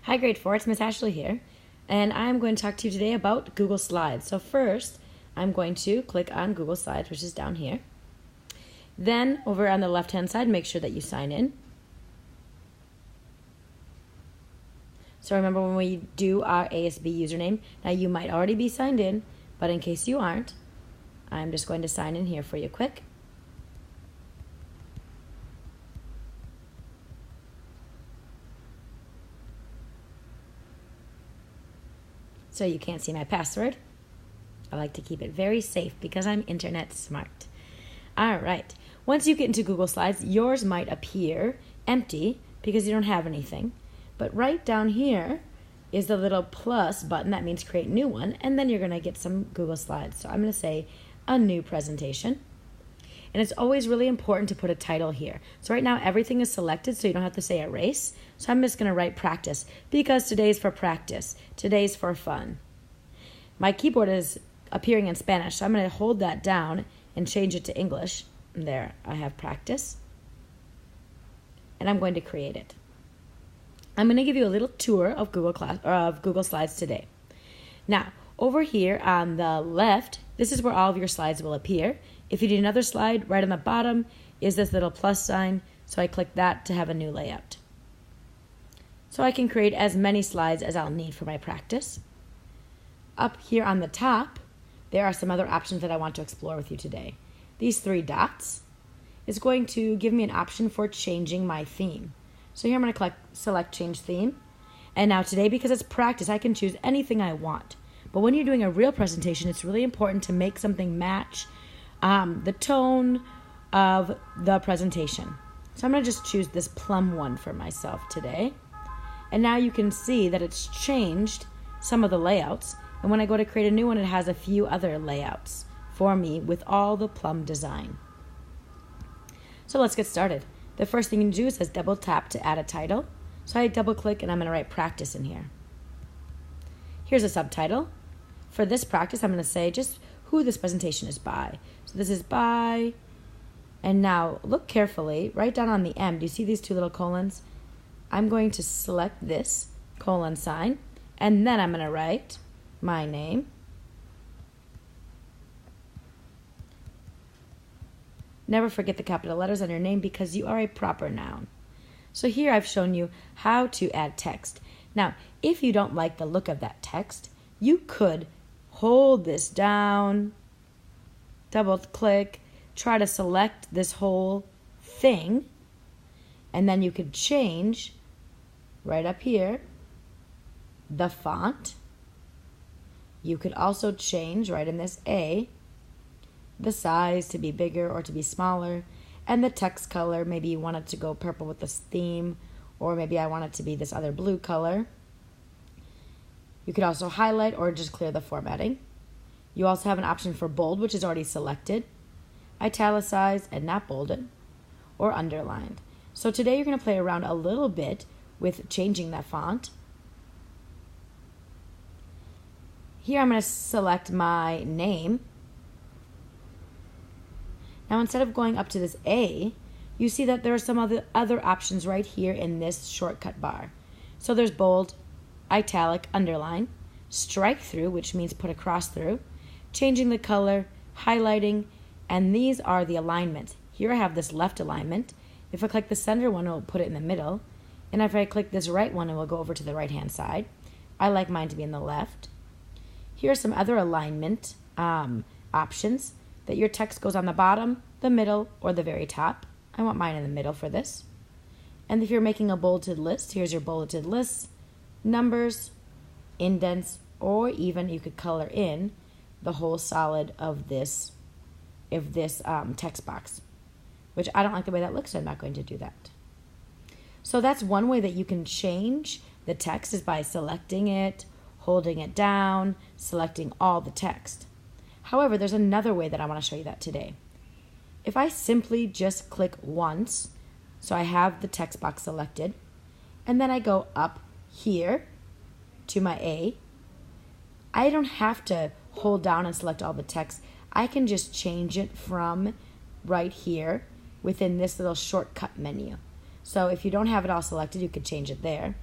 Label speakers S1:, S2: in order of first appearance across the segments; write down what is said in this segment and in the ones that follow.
S1: Hi grade 4, it's Miss Ashley here, and I'm going to talk to you today about Google Slides. So first, I'm going to click on Google Slides, which is down here. Then over on the left-hand side, make sure that you sign in. So remember when we do our ASB username, now you might already be signed in, but in case you aren't, I'm just going to sign in here for you quick. So you can't see my password. I like to keep it very safe because I'm internet smart. All right, once you get into Google Slides, yours might appear empty because you don't have anything. But right down here is the little plus button. That means create new one, and then you're gonna get some Google Slides. So I'm gonna say a new presentation. And it's always really important to put a title here. So right now everything is selected, so you don't have to say erase. So I'm just gonna write practice because today's for practice. Today's for fun. My keyboard is appearing in Spanish, so I'm gonna hold that down and change it to English. And there, I have practice. And I'm going to create it. I'm gonna give you a little tour of Google Slides today. Now, over here on the left, this is where all of your slides will appear. If you need another slide, right on the bottom is this little plus sign, so I click that to have a new layout. So I can create as many slides as I'll need for my practice. Up here on the top, there are some other options that I want to explore with you today. These three dots is going to give me an option for changing my theme. So here I'm going to select Change Theme. And now today, because it's practice, I can choose anything I want. But when you're doing a real presentation, it's really important to make something match the tone of the presentation. So I'm going to just choose this plum one for myself today. And now you can see that it's changed some of the layouts. And when I go to create a new one, it has a few other layouts for me with all the plum design. So let's get started. The first thing you can do is double tap to add a title. So I double click and I'm going to write practice in here. Here's a subtitle. For this practice, I'm going to say just who this presentation is by. So this is by, and now look carefully, right down on the M. Do you see these two little colons? I'm going to select this colon sign, and then I'm going to write my name. Never forget the capital letters on your name because you are a proper noun. So here I've shown you how to add text. Now, if you don't like the look of that text, you could hold this down, double click, try to select this whole thing, and then you could change right up here the font. You could also change right in this A the size to be bigger or to be smaller, and the text color. Maybe you want it to go purple with this theme, or maybe I want it to be this other blue color. You could also highlight or just clear the formatting. You also have an option for bold, which is already selected, italicized and not bolded, or underlined. So today you're going to play around a little bit with changing that font. Here I'm going to select my name. Now instead of going up to this A, you see that there are some other options right here in this shortcut bar. So there's bold, italic, underline, strike through, which means put a cross through, changing the color, highlighting, and these are the alignments. Here I have this left alignment. If I click the center one, it will put it in the middle. And if I click this right one, it will go over to the right-hand side. I like mine to be in the left. Here are some other alignment options, that your text goes on the bottom, the middle, or the very top. I want mine in the middle for this. And if you're making a bulleted list, here's your bulleted list, numbers, indents, or even you could color in the whole solid of this text box, which I don't like the way that looks, so I'm not going to do that. So that's one way that you can change the text, is by selecting it, holding it down, selecting all the text. However, there's another way that I want to show you that today. If I simply just click once, so I have the text box selected, and then I go up here to my A, I don't have to hold down and select all the text. I can just change it from right here within this little shortcut menu. So if you don't have it all selected, you could change it there.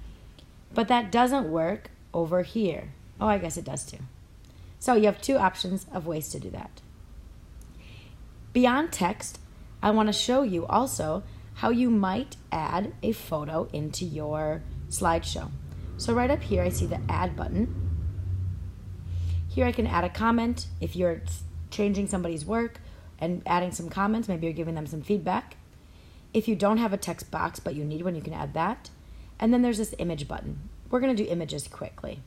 S1: But that doesn't work over here. Oh, I guess it does too. So you have two options of ways to do that. Beyond text, I want to show you also how you might add a photo into your slideshow. So right up here, I see the add button. Here I can add a comment if you're changing somebody's work and adding some comments. Maybe you're giving them some feedback. If you don't have a text box but you need one, you can add that. And then there's this image button. We're going to do images quickly.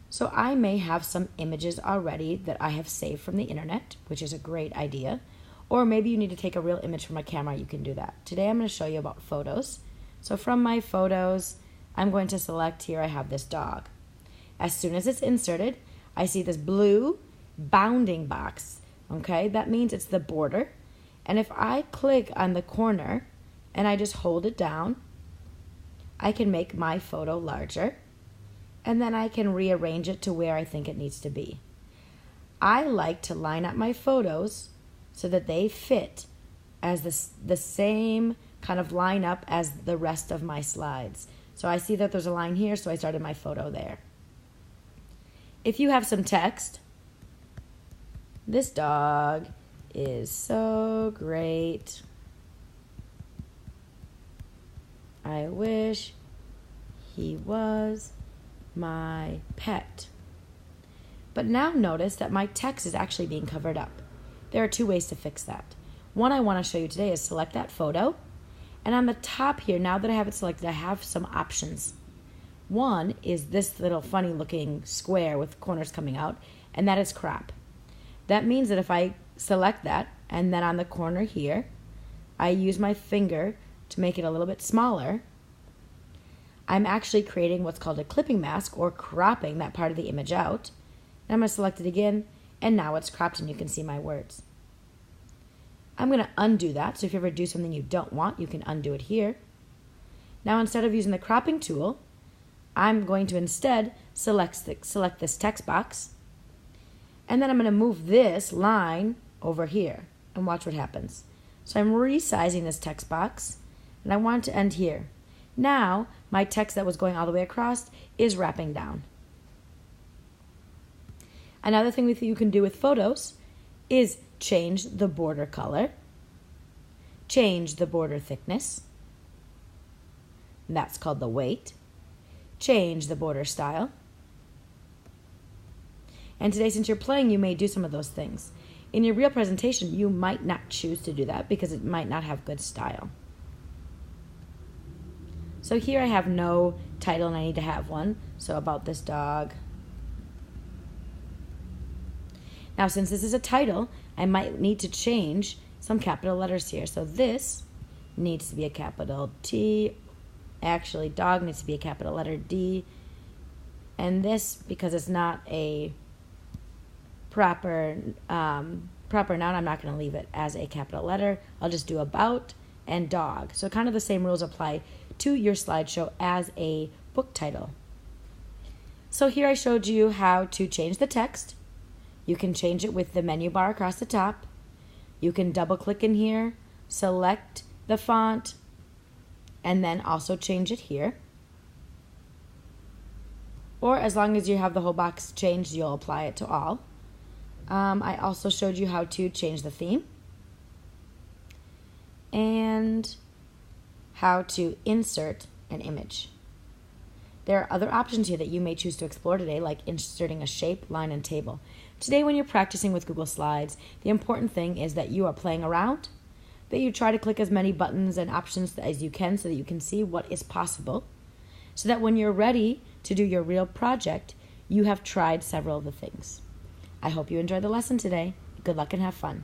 S1: So I may have some images already that I have saved from the internet, which is a great idea. Or maybe you need to take a real image from a camera, you can do that. Today I'm going to show you about photos. So from my photos, I'm going to select here, I have this dog. As soon as it's inserted, I see this blue bounding box. Okay, that means it's the border. And if I click on the corner and I just hold it down, I can make my photo larger. And then I can rearrange it to where I think it needs to be. I like to line up my photos so that they fit as the same kind of lineup as the rest of my slides. So I see that there's a line here, so I started my photo there. If you have some text, this dog is so great. I wish he was my pet. But now notice that my text is actually being covered up. There are two ways to fix that. One I want to show you today is select that photo. And on the top here, now that I have it selected, I have some options. One is this little funny looking square with corners coming out, and that is crop. That means that if I select that, and then on the corner here, I use my finger to make it a little bit smaller, I'm actually creating what's called a clipping mask, or cropping that part of the image out. And I'm going to select it again, and now it's cropped and you can see my words. I'm going to undo that, so if you ever do something you don't want, you can undo it here. Now instead of using the cropping tool, I'm going to instead select this text box, and then I'm going to move this line over here, and watch what happens. So I'm resizing this text box, and I want it to end here. Now, my text that was going all the way across is wrapping down. Another thing that you can do with photos is change the border color, change the border thickness, and that's called the weight, change the border style. And today, since you're playing, you may do some of those things. In your real presentation, you might not choose to do that because it might not have good style. So here I have no title and I need to have one. So about this dog. Now since this is a title, I might need to change some capital letters here. So this needs to be a capital T. Actually, dog needs to be a capital letter D. And this, because it's not a proper noun, I'm not going to leave it as a capital letter. I'll just do about and dog. So kind of the same rules apply to your slideshow as a book title. So here I showed you how to change the text. You can change it with the menu bar across the top. You can double click in here, select the font, and then also change it here. Or as long as you have the whole box changed, you'll apply it to all. I also showed you how to change the theme and how to insert an image. There are other options here that you may choose to explore today, like inserting a shape, line, and table. Today, when you're practicing with Google Slides, the important thing is that you are playing around, that you try to click as many buttons and options as you can so that you can see what is possible, so that when you're ready to do your real project, you have tried several of the things. I hope you enjoyed the lesson today. Good luck and have fun.